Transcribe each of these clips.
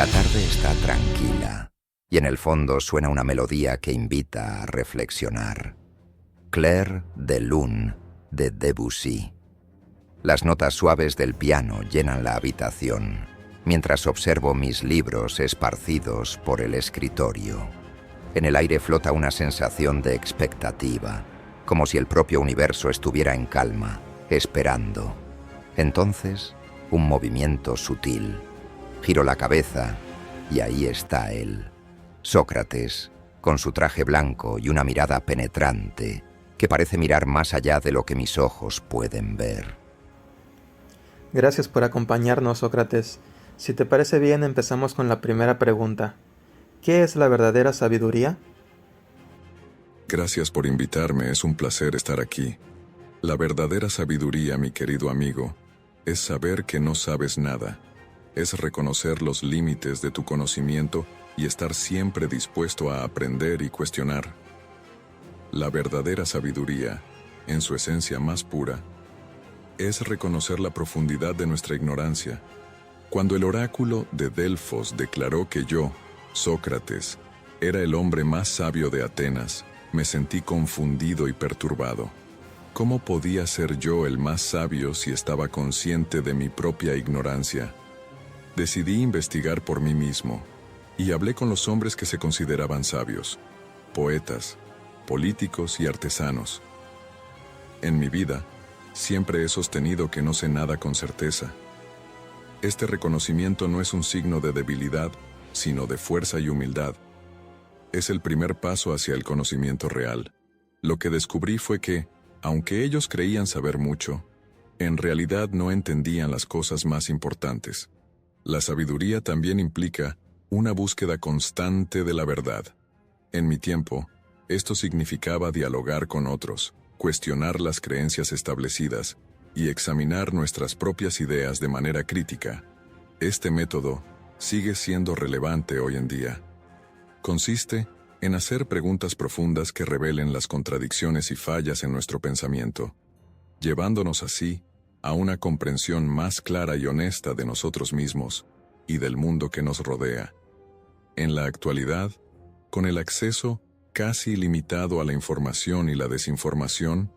La tarde está tranquila y en el fondo suena una melodía que invita a reflexionar. Clair de Lune, de Debussy. Las notas suaves del piano llenan la habitación, mientras observo mis libros esparcidos por el escritorio. En el aire flota una sensación de expectativa, como si el propio universo estuviera en calma, esperando. Entonces, un movimiento sutil. Giro la cabeza y ahí está él, Sócrates, con su traje blanco y una mirada penetrante que parece mirar más allá de lo que mis ojos pueden ver. Gracias por acompañarnos, Sócrates. Si te parece bien, empezamos con la primera pregunta. ¿Qué es la verdadera sabiduría? Gracias por invitarme, es un placer estar aquí. La verdadera sabiduría, mi querido amigo, es saber que no sabes nada. Es reconocer los límites de tu conocimiento y estar siempre dispuesto a aprender y cuestionar. La verdadera sabiduría, en su esencia más pura, es reconocer la profundidad de nuestra ignorancia. Cuando el oráculo de Delfos declaró que yo, Sócrates, era el hombre más sabio de Atenas, me sentí confundido y perturbado. ¿Cómo podía ser yo el más sabio si estaba consciente de mi propia ignorancia? Decidí investigar por mí mismo, y hablé con los hombres que se consideraban sabios, poetas, políticos y artesanos. En mi vida, siempre he sostenido que no sé nada con certeza. Este reconocimiento no es un signo de debilidad, sino de fuerza y humildad. Es el primer paso hacia el conocimiento real. Lo que descubrí fue que, aunque ellos creían saber mucho, en realidad no entendían las cosas más importantes. La sabiduría también implica una búsqueda constante de la verdad. En mi tiempo, esto significaba dialogar con otros, cuestionar las creencias establecidas y examinar nuestras propias ideas de manera crítica. Este método sigue siendo relevante hoy en día. Consiste en hacer preguntas profundas que revelen las contradicciones y fallas en nuestro pensamiento, llevándonos así a una comprensión más clara y honesta de nosotros mismos y del mundo que nos rodea. En la actualidad, con el acceso casi ilimitado a la información y la desinformación,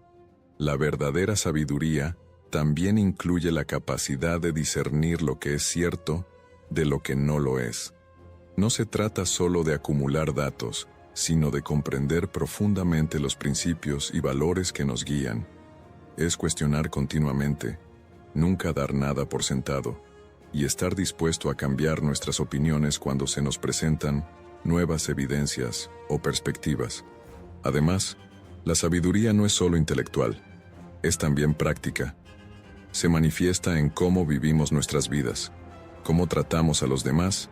la verdadera sabiduría también incluye la capacidad de discernir lo que es cierto de lo que no lo es. No se trata solo de acumular datos, sino de comprender profundamente los principios y valores que nos guían. Es cuestionar continuamente, nunca dar nada por sentado, y estar dispuesto a cambiar nuestras opiniones cuando se nos presentan nuevas evidencias o perspectivas. Además, la sabiduría no es solo intelectual, es también práctica. Se manifiesta en cómo vivimos nuestras vidas, cómo tratamos a los demás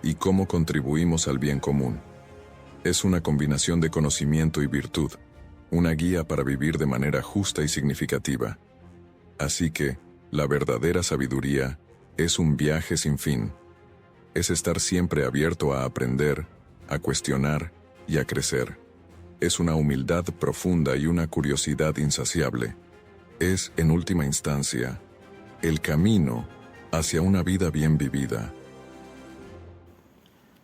y cómo contribuimos al bien común. Es una combinación de conocimiento y virtud, una guía para vivir de manera justa y significativa. Así que, la verdadera sabiduría es un viaje sin fin. Es estar siempre abierto a aprender, a cuestionar y a crecer. Es una humildad profunda y una curiosidad insaciable. Es, en última instancia, el camino hacia una vida bien vivida.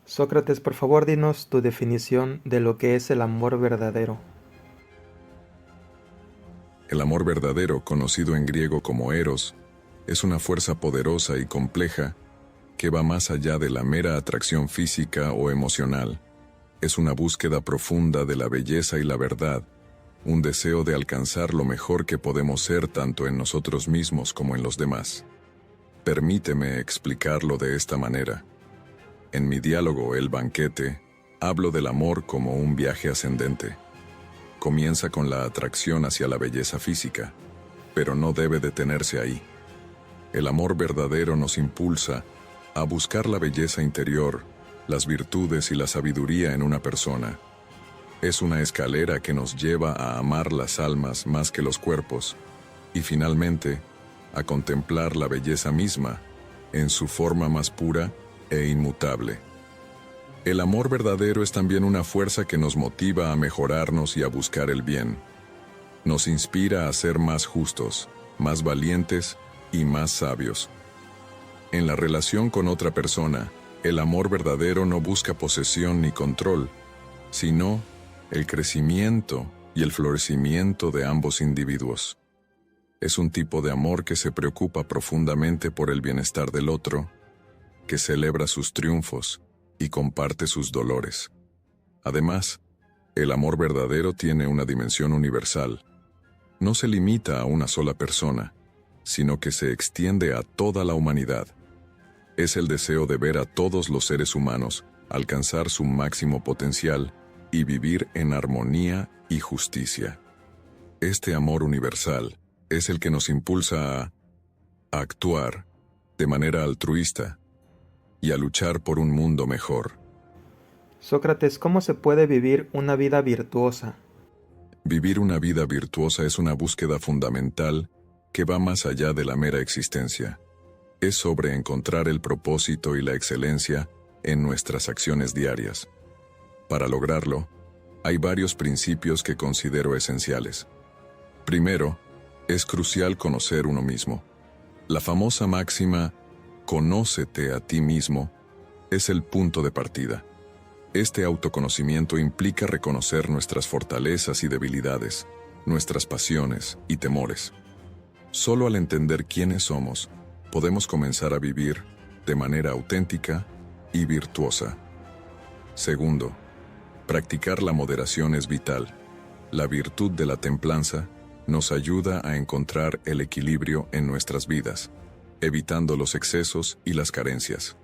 Sócrates, por favor, dinos tu definición de lo que es el amor verdadero. El amor verdadero, conocido en griego como eros, es una fuerza poderosa y compleja que va más allá de la mera atracción física o emocional. Es una búsqueda profunda de la belleza y la verdad, un deseo de alcanzar lo mejor que podemos ser tanto en nosotros mismos como en los demás. Permíteme explicarlo de esta manera. En mi diálogo El banquete, hablo del amor como un viaje ascendente. Comienza con la atracción hacia la belleza física, pero no debe detenerse ahí. El amor verdadero nos impulsa a buscar la belleza interior, las virtudes y la sabiduría en una persona. Es una escalera que nos lleva a amar las almas más que los cuerpos, y finalmente, a contemplar la belleza misma, en su forma más pura e inmutable. El amor verdadero es también una fuerza que nos motiva a mejorarnos y a buscar el bien. Nos inspira a ser más justos, más valientes y más sabios. En la relación con otra persona, El amor verdadero no busca posesión ni control, sino el crecimiento y el florecimiento de ambos individuos. Es un tipo de amor que se preocupa profundamente por el bienestar del otro, que celebra sus triunfos y comparte sus dolores. Además, el amor verdadero tiene una dimensión universal. No se limita a una sola persona, sino que se extiende a toda la humanidad. Es el deseo de ver a todos los seres humanos alcanzar su máximo potencial y vivir en armonía y justicia. Este amor universal es el que nos impulsa a actuar de manera altruista y a luchar por un mundo mejor. Sócrates, ¿cómo se puede vivir una vida virtuosa? Vivir una vida virtuosa es una búsqueda fundamental que va más allá de la mera existencia. Es sobre encontrar el propósito y la excelencia en nuestras acciones diarias. Para lograrlo, hay varios principios que considero esenciales. Primero, es crucial conocer uno mismo. La famosa máxima, «Conócete a ti mismo», es el punto de partida. Este autoconocimiento implica reconocer nuestras fortalezas y debilidades, nuestras pasiones y temores. Solo al entender quiénes somos, podemos comenzar a vivir de manera auténtica y virtuosa. Segundo, practicar la moderación es vital. La virtud de la templanza nos ayuda a encontrar el equilibrio en nuestras vidas, evitando los excesos y las carencias.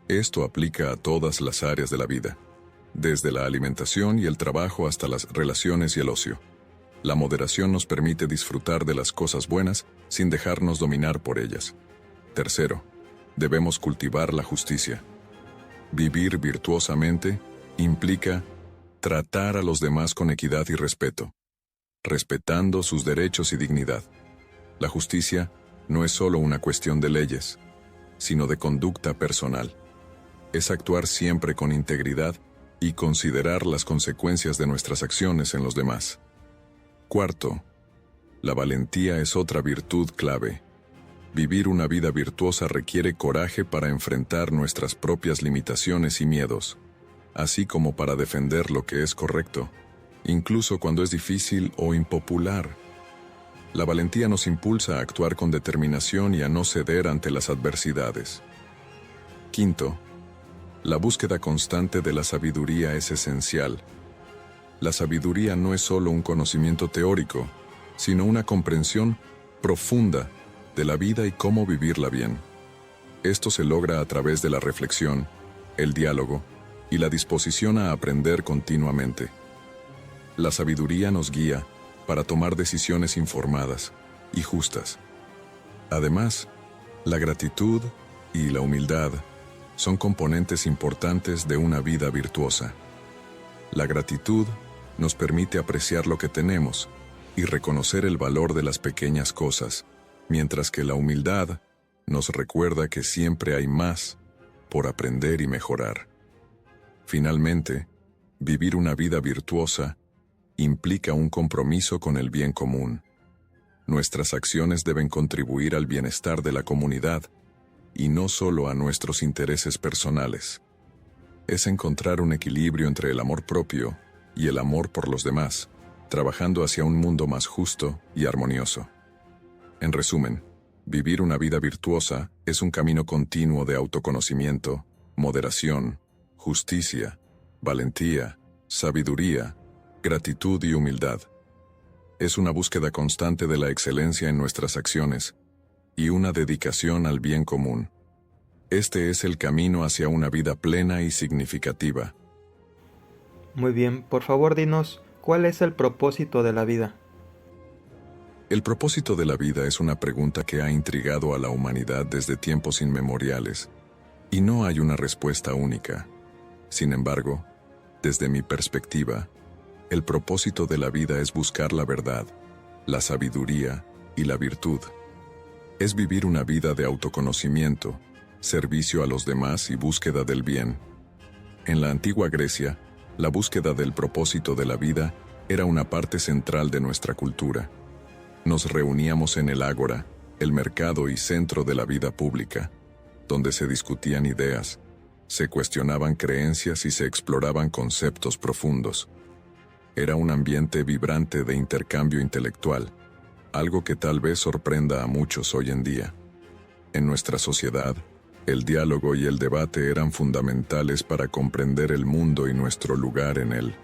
Esto aplica a todas las áreas de la vida, desde la alimentación y el trabajo hasta las relaciones y el ocio. La moderación nos permite disfrutar de las cosas buenas sin dejarnos dominar por ellas. Tercero, debemos cultivar la justicia. Vivir virtuosamente implica tratar a los demás con equidad y respeto, respetando sus derechos y dignidad. La justicia no es solo una cuestión de leyes, sino de conducta personal. Es actuar siempre con integridad y considerar las consecuencias de nuestras acciones en los demás. Cuarto, la valentía es otra virtud clave. Vivir una vida virtuosa requiere coraje para enfrentar nuestras propias limitaciones y miedos, así como para defender lo que es correcto, incluso cuando es difícil o impopular. La valentía nos impulsa a actuar con determinación y a no ceder ante las adversidades. Quinto, la búsqueda constante de la sabiduría es esencial. La sabiduría no es solo un conocimiento teórico, sino una comprensión profunda de la vida y cómo vivirla bien. Esto se logra a través de la reflexión, el diálogo y la disposición a aprender continuamente. La sabiduría nos guía para tomar decisiones informadas y justas. Además, la gratitud y la humildad son componentes importantes de una vida virtuosa. La gratitud nos permite apreciar lo que tenemos y reconocer el valor de las pequeñas cosas, mientras que la humildad nos recuerda que siempre hay más por aprender y mejorar. Finalmente, vivir una vida virtuosa implica un compromiso con el bien común. Nuestras acciones deben contribuir al bienestar de la comunidad y no solo a nuestros intereses personales. Es encontrar un equilibrio entre el amor propio y el amor por los demás, trabajando hacia un mundo más justo y armonioso. En resumen, vivir una vida virtuosa es un camino continuo de autoconocimiento, moderación, justicia, valentía, sabiduría, gratitud y humildad. Es una búsqueda constante de la excelencia en nuestras acciones y una dedicación al bien común. Este es el camino hacia una vida plena y significativa. Muy bien, por favor dinos, ¿cuál es el propósito de la vida? El propósito de la vida es una pregunta que ha intrigado a la humanidad desde tiempos inmemoriales, y no hay una respuesta única. Sin embargo, desde mi perspectiva, el propósito de la vida es buscar la verdad, la sabiduría y la virtud. Es vivir una vida de autoconocimiento, servicio a los demás y búsqueda del bien. En la antigua Grecia, la búsqueda del propósito de la vida era una parte central de nuestra cultura. Nos reuníamos en el ágora, el mercado y centro de la vida pública, donde se discutían ideas, Se cuestionaban creencias y se exploraban conceptos profundos. Era un ambiente vibrante de intercambio intelectual, algo que tal vez sorprenda a muchos hoy en día. En nuestra sociedad, el diálogo y el debate eran fundamentales para comprender el mundo y nuestro lugar en él.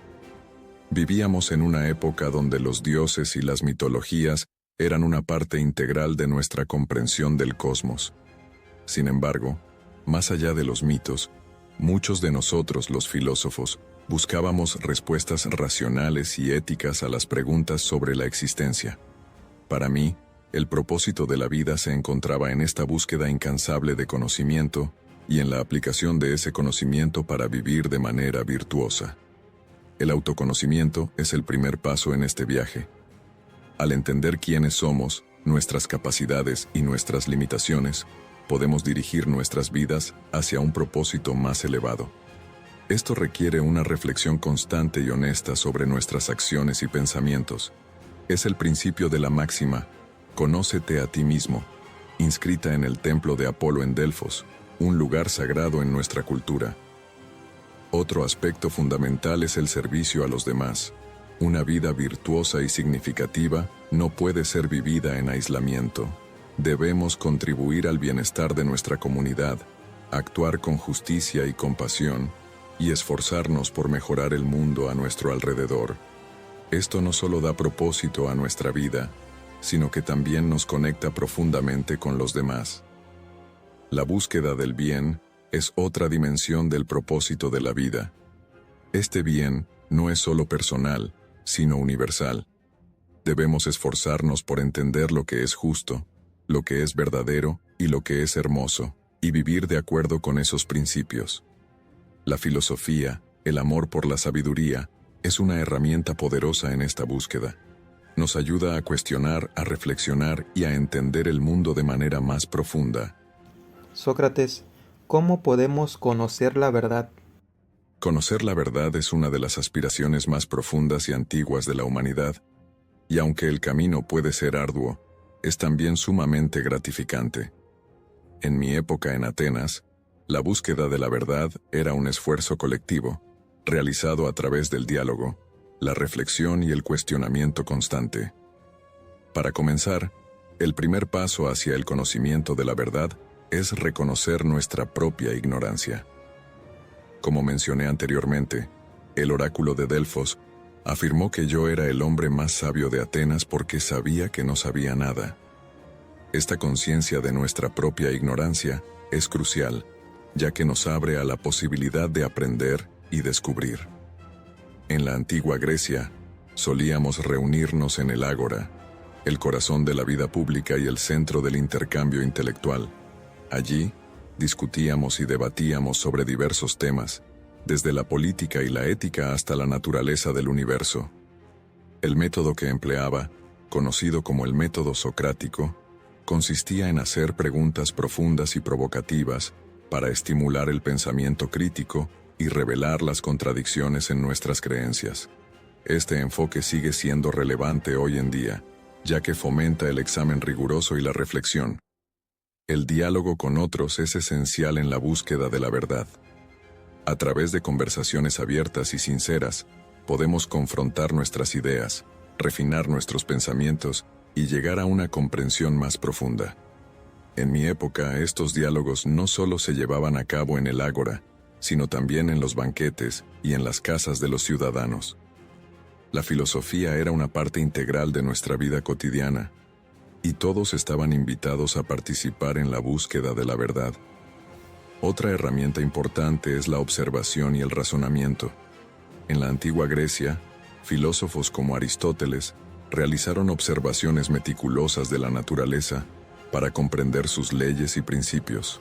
Vivíamos en una época donde los dioses y las mitologías eran una parte integral de nuestra comprensión del cosmos. Sin embargo, más allá de los mitos, muchos de nosotros, los filósofos, buscábamos respuestas racionales y éticas a las preguntas sobre la existencia. Para mí, el propósito de la vida se encontraba en esta búsqueda incansable de conocimiento y en la aplicación de ese conocimiento para vivir de manera virtuosa. El autoconocimiento es el primer paso en este viaje. Al entender quiénes somos, nuestras capacidades y nuestras limitaciones, podemos dirigir nuestras vidas hacia un propósito más elevado. Esto requiere una reflexión constante y honesta sobre nuestras acciones y pensamientos. Es el principio de la máxima, «Conócete a ti mismo», inscrita en el templo de Apolo en Delfos, un lugar sagrado en nuestra cultura. Otro aspecto fundamental es el servicio a los demás. Una vida virtuosa y significativa no puede ser vivida en aislamiento. Debemos contribuir al bienestar de nuestra comunidad, actuar con justicia y compasión, y esforzarnos por mejorar el mundo a nuestro alrededor. Esto no solo da propósito a nuestra vida, sino que también nos conecta profundamente con los demás. La búsqueda del bien es otra dimensión del propósito de la vida. Este bien no es solo personal, sino universal. Debemos esforzarnos por entender lo que es justo, lo que es verdadero y lo que es hermoso, y vivir de acuerdo con esos principios. La filosofía, el amor por la sabiduría, es una herramienta poderosa en esta búsqueda. Nos ayuda a cuestionar, a reflexionar y a entender el mundo de manera más profunda. Sócrates, ¿cómo podemos conocer la verdad? Conocer la verdad es una de las aspiraciones más profundas y antiguas de la humanidad, y aunque el camino puede ser arduo, es también sumamente gratificante. En mi época en Atenas, la búsqueda de la verdad era un esfuerzo colectivo, realizado a través del diálogo, la reflexión y el cuestionamiento constante. Para comenzar, el primer paso hacia el conocimiento de la verdad es reconocer nuestra propia ignorancia. Como mencioné anteriormente, el oráculo de Delfos afirmó que yo era el hombre más sabio de Atenas porque sabía que no sabía nada. Esta conciencia de nuestra propia ignorancia es crucial, ya que nos abre a la posibilidad de aprender y descubrir. En la antigua Grecia, solíamos reunirnos en el ágora, el corazón de la vida pública y el centro del intercambio intelectual. Allí, discutíamos y debatíamos sobre diversos temas, desde la política y la ética hasta la naturaleza del universo. El método que empleaba, conocido como el método socrático, consistía en hacer preguntas profundas y provocativas para estimular el pensamiento crítico y revelar las contradicciones en nuestras creencias. Este enfoque sigue siendo relevante hoy en día, ya que fomenta el examen riguroso y la reflexión. El diálogo con otros es esencial en la búsqueda de la verdad. A través de conversaciones abiertas y sinceras, podemos confrontar nuestras ideas, refinar nuestros pensamientos y llegar a una comprensión más profunda. En mi época, estos diálogos no solo se llevaban a cabo en el ágora, sino también en los banquetes y en las casas de los ciudadanos. La filosofía era una parte integral de nuestra vida cotidiana, y todos estaban invitados a participar en la búsqueda de la verdad. Otra herramienta importante es la observación y el razonamiento. En la antigua Grecia, filósofos como Aristóteles realizaron observaciones meticulosas de la naturaleza para comprender sus leyes y principios.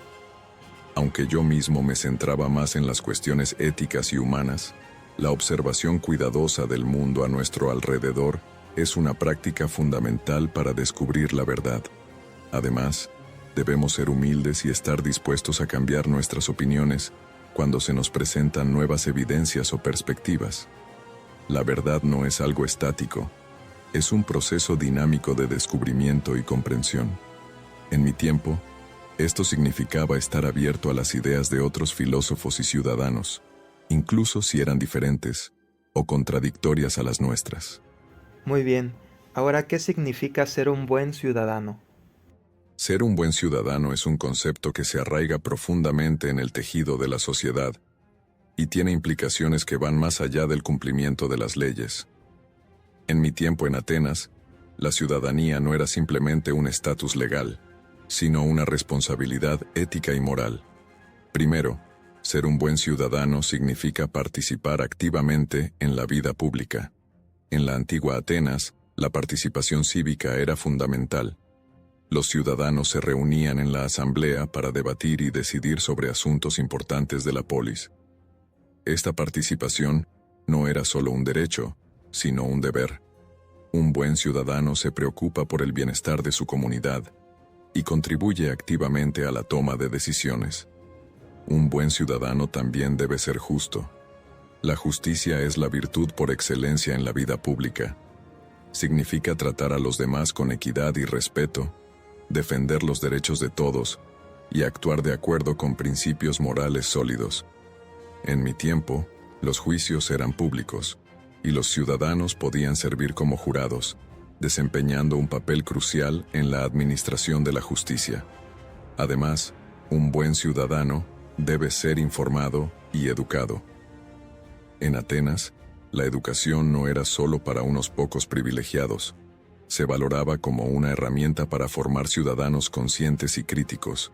Aunque yo mismo me centraba más en las cuestiones éticas y humanas, la observación cuidadosa del mundo a nuestro alrededor es una práctica fundamental para descubrir la verdad. Además, debemos ser humildes y estar dispuestos a cambiar nuestras opiniones cuando se nos presentan nuevas evidencias o perspectivas. La verdad no es algo estático, es un proceso dinámico de descubrimiento y comprensión. En mi tiempo, Esto significaba estar abierto a las ideas de otros filósofos y ciudadanos, incluso si eran diferentes o contradictorias a las nuestras. Muy bien, ahora, ¿qué significa ser un buen ciudadano? Ser un buen ciudadano es un concepto que se arraiga profundamente en el tejido de la sociedad y tiene implicaciones que van más allá del cumplimiento de las leyes. En mi tiempo en Atenas, la ciudadanía no era simplemente un estatus legal, sino una responsabilidad ética y moral. Primero, ser un buen ciudadano significa participar activamente en la vida pública. En la antigua Atenas, la participación cívica era fundamental. Los ciudadanos se reunían en la asamblea para debatir y decidir sobre asuntos importantes de la polis. Esta participación no era solo un derecho, sino un deber. Un buen ciudadano se preocupa por el bienestar de su comunidad y contribuye activamente a la toma de decisiones. Un buen ciudadano también debe ser justo. La justicia es la virtud por excelencia en la vida pública. Significa tratar a los demás con equidad y respeto, defender los derechos de todos y actuar de acuerdo con principios morales sólidos. En mi tiempo, los juicios eran públicos y los ciudadanos podían servir como jurados, desempeñando un papel crucial en la administración de la justicia. Además, un buen ciudadano debe ser informado y educado. En Atenas, la educación no era solo para unos pocos privilegiados. Se valoraba como una herramienta para formar ciudadanos conscientes y críticos.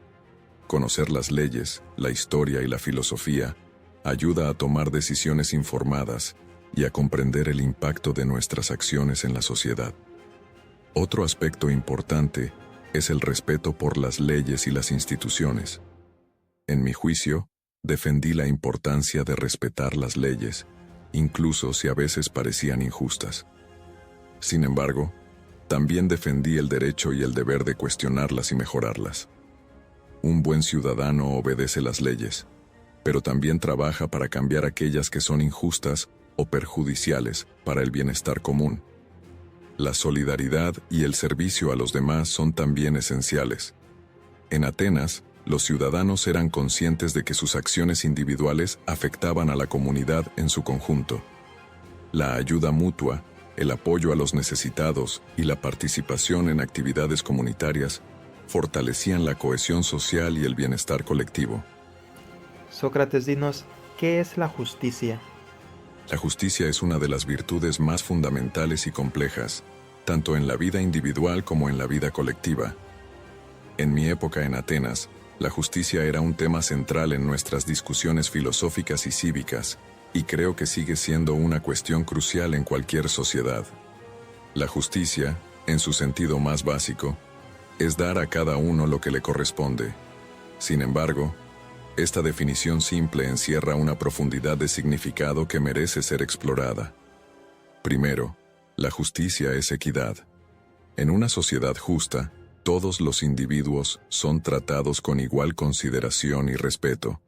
Conocer las leyes, la historia y la filosofía ayuda a tomar decisiones informadas y a comprender el impacto de nuestras acciones en la sociedad. Otro aspecto importante es el respeto por las leyes y las instituciones. En mi juicio, defendí la importancia de respetar las leyes, incluso si a veces parecían injustas. Sin embargo, también defendí el derecho y el deber de cuestionarlas y mejorarlas. Un buen ciudadano obedece las leyes, pero también trabaja para cambiar aquellas que son injustas o perjudiciales para el bienestar común. La solidaridad y el servicio a los demás son también esenciales. En Atenas, los ciudadanos eran conscientes de que sus acciones individuales afectaban a la comunidad en su conjunto. La ayuda mutua, el apoyo a los necesitados y la participación en actividades comunitarias fortalecían la cohesión social y el bienestar colectivo. Sócrates, dinos, ¿qué es la justicia? La justicia es una de las virtudes más fundamentales y complejas, tanto en la vida individual como en la vida colectiva. En mi época en Atenas, la justicia era un tema central en nuestras discusiones filosóficas y cívicas, y creo que sigue siendo una cuestión crucial en cualquier sociedad. La justicia, en su sentido más básico, es dar a cada uno lo que le corresponde. Sin embargo, esta definición simple encierra una profundidad de significado que merece ser explorada. Primero, la justicia es equidad. En una sociedad justa, todos los individuos son tratados con igual consideración y respeto.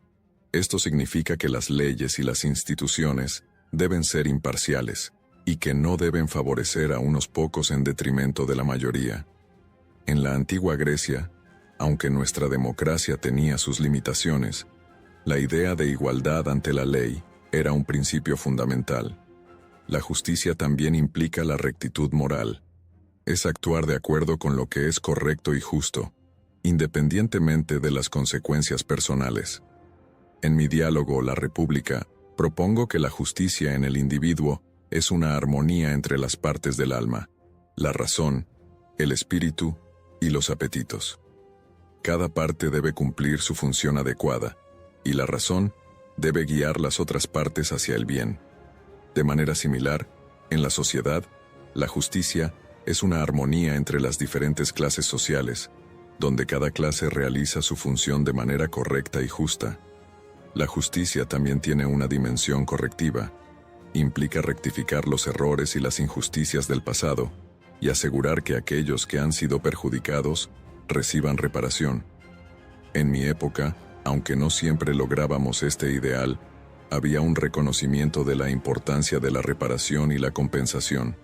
Esto significa que las leyes y las instituciones deben ser imparciales y que no deben favorecer a unos pocos en detrimento de la mayoría. En la antigua Grecia, aunque nuestra democracia tenía sus limitaciones, la idea de igualdad ante la ley era un principio fundamental. La justicia también implica la rectitud moral. Es actuar de acuerdo con lo que es correcto y justo, independientemente de las consecuencias personales. En mi diálogo La República, propongo que la justicia en el individuo es una armonía entre las partes del alma, la razón, el espíritu y los apetitos. Cada parte debe cumplir su función adecuada, y la razón debe guiar las otras partes hacia el bien. De manera similar, en la sociedad, la justicia es una armonía entre las diferentes clases sociales, donde cada clase realiza su función de manera correcta y justa. La justicia también tiene una dimensión correctiva. Implica rectificar los errores y las injusticias del pasado y asegurar que aquellos que han sido perjudicados reciban reparación. En mi época, aunque no siempre lográbamos este ideal, había un reconocimiento de la importancia de la reparación y la compensación.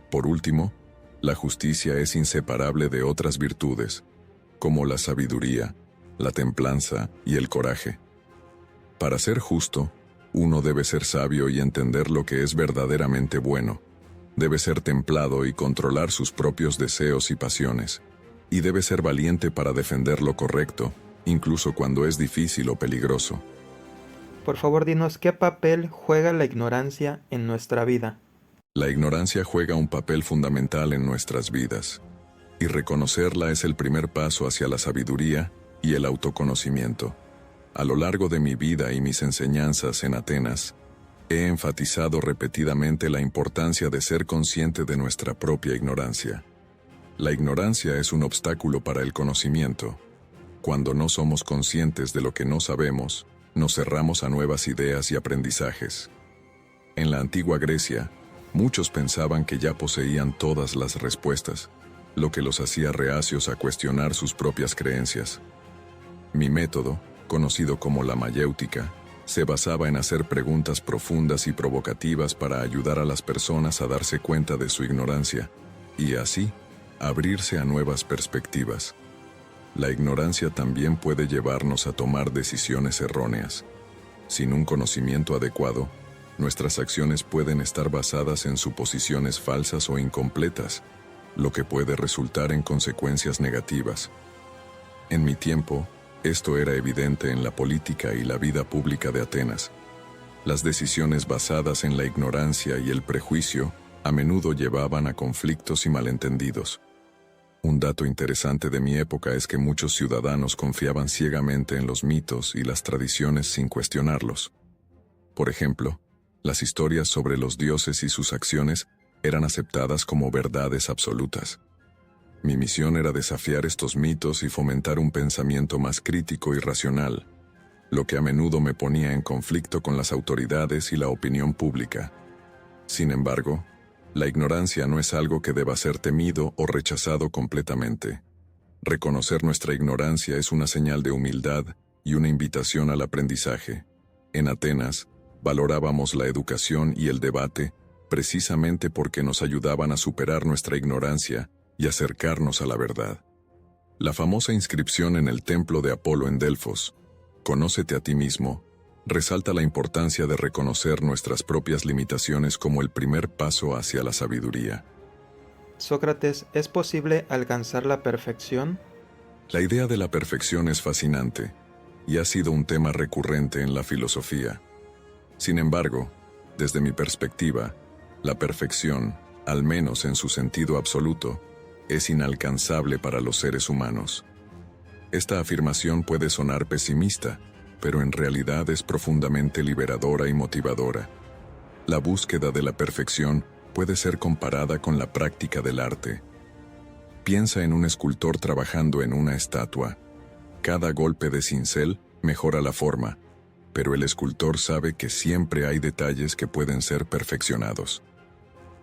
Por último, la justicia es inseparable de otras virtudes. como la sabiduría, la templanza y el coraje. Para ser justo, uno debe ser sabio y entender lo que es verdaderamente bueno. Debe ser templado y controlar sus propios deseos y pasiones. Y debe ser valiente para defender lo correcto, incluso cuando es difícil o peligroso. Por favor, dinos qué papel juega la ignorancia en nuestra vida. La ignorancia juega un papel fundamental en nuestras vidas, y reconocerla es el primer paso hacia la sabiduría y el autoconocimiento. A lo largo de mi vida y mis enseñanzas en Atenas, he enfatizado repetidamente la importancia de ser consciente de nuestra propia ignorancia. La ignorancia es un obstáculo para el conocimiento. Cuando no somos conscientes de lo que no sabemos, nos cerramos a nuevas ideas y aprendizajes. En la antigua Grecia, muchos pensaban que ya poseían todas las respuestas, lo que los hacía reacios a cuestionar sus propias creencias. Mi método, conocido como la mayéutica, se basaba en hacer preguntas profundas y provocativas para ayudar a las personas a darse cuenta de su ignorancia, y así, abrirse a nuevas perspectivas. La ignorancia también puede llevarnos a tomar decisiones erróneas. Sin un conocimiento adecuado, nuestras acciones pueden estar basadas en suposiciones falsas o incompletas, lo que puede resultar en consecuencias negativas. En mi tiempo, esto era evidente en la política y la vida pública de Atenas. Las decisiones basadas en la ignorancia y el prejuicio a menudo llevaban a conflictos y malentendidos. Un dato interesante de mi época es que muchos ciudadanos confiaban ciegamente en los mitos y las tradiciones sin cuestionarlos. Por ejemplo, las historias sobre los dioses y sus acciones eran aceptadas como verdades absolutas. Mi misión era desafiar estos mitos y fomentar un pensamiento más crítico y racional, lo que a menudo me ponía en conflicto con las autoridades y la opinión pública. Sin embargo, la ignorancia no es algo que deba ser temido o rechazado completamente. Reconocer nuestra ignorancia es una señal de humildad y una invitación al aprendizaje. En Atenas, valorábamos la educación y el debate precisamente porque nos ayudaban a superar nuestra ignorancia y acercarnos a la verdad. La famosa inscripción en el templo de Apolo en Delfos, «Conócete a ti mismo», resalta la importancia de reconocer nuestras propias limitaciones como el primer paso hacia la sabiduría. Sócrates, ¿es posible alcanzar la perfección? La idea de la perfección es fascinante y ha sido un tema recurrente en la filosofía. Sin embargo, desde mi perspectiva, la perfección, al menos en su sentido absoluto, es inalcanzable para los seres humanos. Esta afirmación puede sonar pesimista, pero en realidad es profundamente liberadora y motivadora. La búsqueda de la perfección puede ser comparada con la práctica del arte. Piensa en un escultor trabajando en una estatua. Cada golpe de cincel mejora la forma, pero el escultor sabe que siempre hay detalles que pueden ser perfeccionados.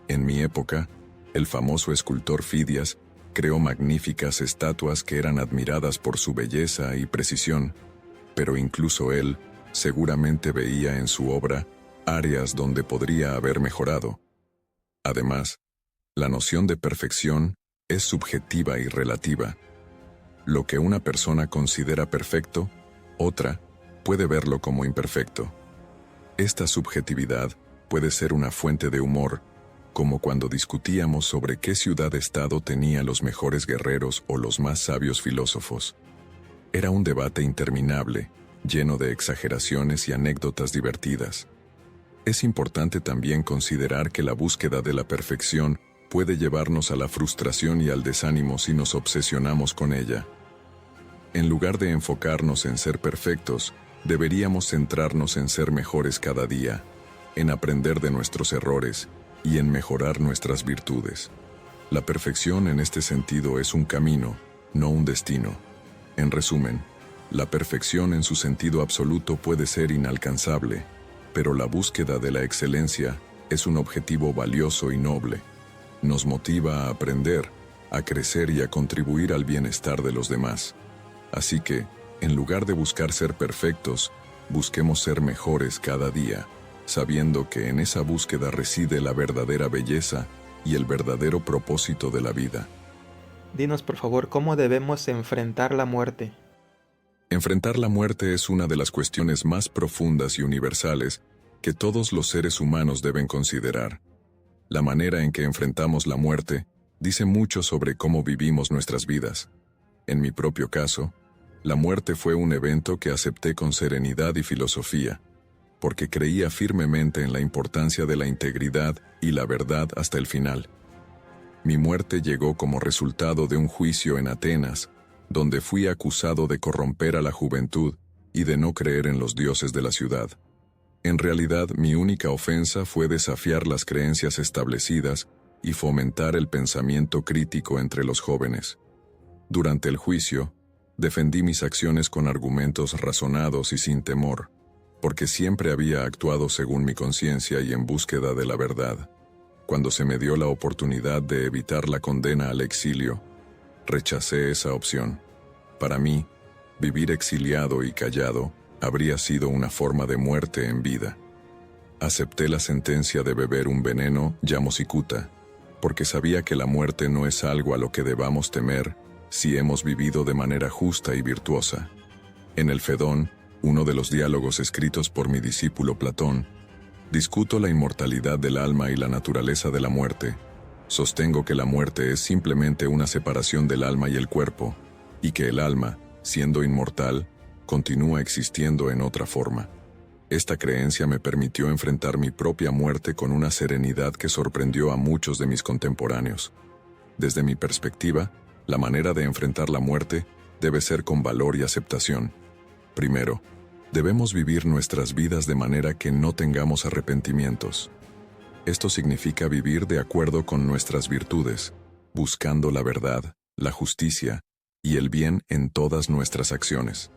En mi época, el famoso escultor Fidias creó magníficas estatuas que eran admiradas por su belleza y precisión, pero incluso él seguramente veía en su obra áreas donde podría haber mejorado. Además, la noción de perfección es subjetiva y relativa. Lo que una persona considera perfecto, otra puede verlo como imperfecto. Esta subjetividad puede ser una fuente de humor, como cuando discutíamos sobre qué ciudad-estado tenía los mejores guerreros o los más sabios filósofos. Era un debate interminable, lleno de exageraciones y anécdotas divertidas. Es importante también considerar que la búsqueda de la perfección puede llevarnos a la frustración y al desánimo si nos obsesionamos con ella. En lugar de enfocarnos en ser perfectos, deberíamos centrarnos en ser mejores cada día, en aprender de nuestros errores y en mejorar nuestras virtudes. La perfección en este sentido es un camino, no un destino. En resumen, la perfección en su sentido absoluto puede ser inalcanzable, pero la búsqueda de la excelencia es un objetivo valioso y noble. Nos motiva a aprender, a crecer y a contribuir al bienestar de los demás. Así que, en lugar de buscar ser perfectos, busquemos ser mejores cada día, sabiendo que en esa búsqueda reside la verdadera belleza y el verdadero propósito de la vida. Dinos por favor, ¿cómo debemos enfrentar la muerte? Enfrentar la muerte es una de las cuestiones más profundas y universales que todos los seres humanos deben considerar. La manera en que enfrentamos la muerte dice mucho sobre cómo vivimos nuestras vidas. En mi propio caso, la muerte fue un evento que acepté con serenidad y filosofía, porque creía firmemente en la importancia de la integridad y la verdad hasta el final. Mi muerte llegó como resultado de un juicio en Atenas, donde fui acusado de corromper a la juventud y de no creer en los dioses de la ciudad. En realidad, mi única ofensa fue desafiar las creencias establecidas y fomentar el pensamiento crítico entre los jóvenes. Durante el juicio, defendí mis acciones con argumentos razonados y sin temor, porque siempre había actuado según mi conciencia y en búsqueda de la verdad. Cuando se me dio la oportunidad de evitar la condena al exilio, rechacé esa opción. Para mí, vivir exiliado y callado habría sido una forma de muerte en vida. Acepté la sentencia de beber un veneno llamo cicuta, porque sabía que la muerte no es algo a lo que debamos temer si hemos vivido de manera justa y virtuosa. En el Fedón, uno de los diálogos escritos por mi discípulo Platón, discuto la inmortalidad del alma y la naturaleza de la muerte. Sostengo que la muerte es simplemente una separación del alma y el cuerpo, y que el alma, siendo inmortal, continúa existiendo en otra forma. Esta creencia me permitió enfrentar mi propia muerte con una serenidad que sorprendió a muchos de mis contemporáneos. Desde mi perspectiva, la manera de enfrentar la muerte debe ser con valor y aceptación. Primero, debemos vivir nuestras vidas de manera que no tengamos arrepentimientos. Esto significa vivir de acuerdo con nuestras virtudes, buscando la verdad, la justicia y el bien en todas nuestras acciones.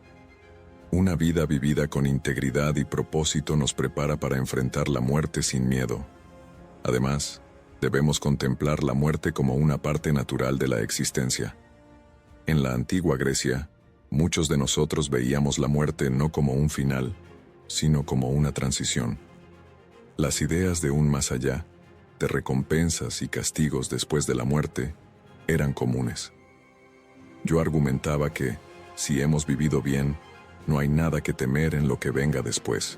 Una vida vivida con integridad y propósito nos prepara para enfrentar la muerte sin miedo. Además, debemos contemplar la muerte como una parte natural de la existencia. En la antigua Grecia, muchos de nosotros veíamos la muerte no como un final, sino como una transición. Las ideas de un más allá, de recompensas y castigos después de la muerte, eran comunes. Yo argumentaba que, si hemos vivido bien, no hay nada que temer en lo que venga después.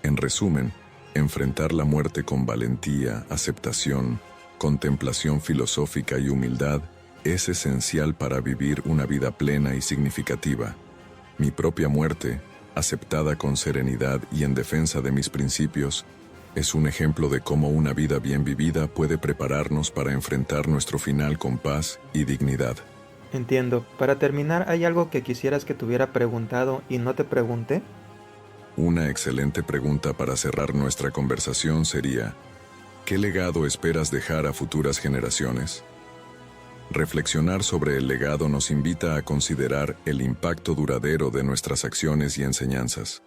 En resumen, enfrentar la muerte con valentía, aceptación, contemplación filosófica y humildad es esencial para vivir una vida plena y significativa. Mi propia muerte, aceptada con serenidad y en defensa de mis principios, es un ejemplo de cómo una vida bien vivida puede prepararnos para enfrentar nuestro final con paz y dignidad. Entiendo. Para terminar, ¿hay algo que quisieras que te hubiera preguntado y no te pregunté? Una excelente pregunta para cerrar nuestra conversación sería: ¿qué legado esperas dejar a futuras generaciones? Reflexionar sobre el legado nos invita a considerar el impacto duradero de nuestras acciones y enseñanzas.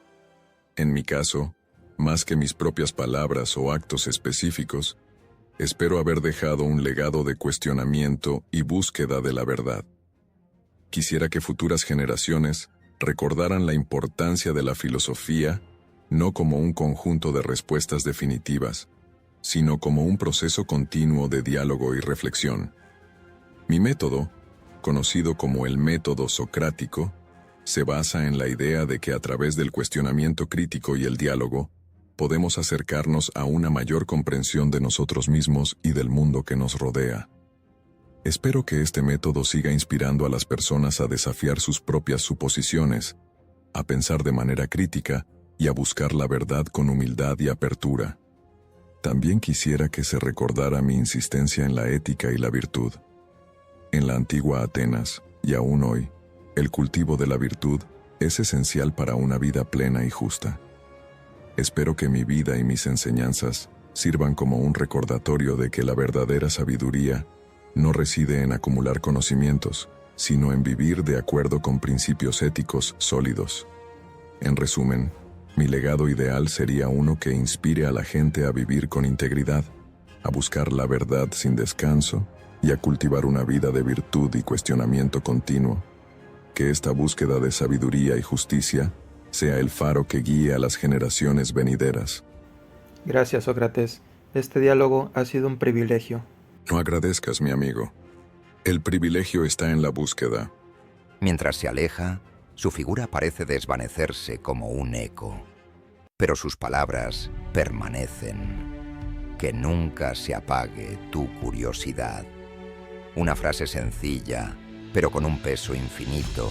En mi caso, más que mis propias palabras o actos específicos, espero haber dejado un legado de cuestionamiento y búsqueda de la verdad. Quisiera que futuras generaciones recordaran la importancia de la filosofía no como un conjunto de respuestas definitivas, sino como un proceso continuo de diálogo y reflexión. Mi método, conocido como el método socrático, se basa en la idea de que a través del cuestionamiento crítico y el diálogo, podemos acercarnos a una mayor comprensión de nosotros mismos y del mundo que nos rodea. Espero que este método siga inspirando a las personas a desafiar sus propias suposiciones, a pensar de manera crítica y a buscar la verdad con humildad y apertura. También quisiera que se recordara mi insistencia en la ética y la virtud. En la antigua Atenas, y aún hoy, el cultivo de la virtud es esencial para una vida plena y justa. Espero que mi vida y mis enseñanzas sirvan como un recordatorio de que la verdadera sabiduría no reside en acumular conocimientos, sino en vivir de acuerdo con principios éticos sólidos. En resumen, mi legado ideal sería uno que inspire a la gente a vivir con integridad, a buscar la verdad sin descanso y a cultivar una vida de virtud y cuestionamiento continuo. Que esta búsqueda de sabiduría y justicia sea el faro que guíe a las generaciones venideras. Gracias, Sócrates. Este diálogo ha sido un privilegio. No agradezcas, mi amigo. El privilegio está en la búsqueda. Mientras se aleja, su figura parece desvanecerse como un eco, pero sus palabras permanecen. Que nunca se apague tu curiosidad. Una frase sencilla, pero con un peso infinito,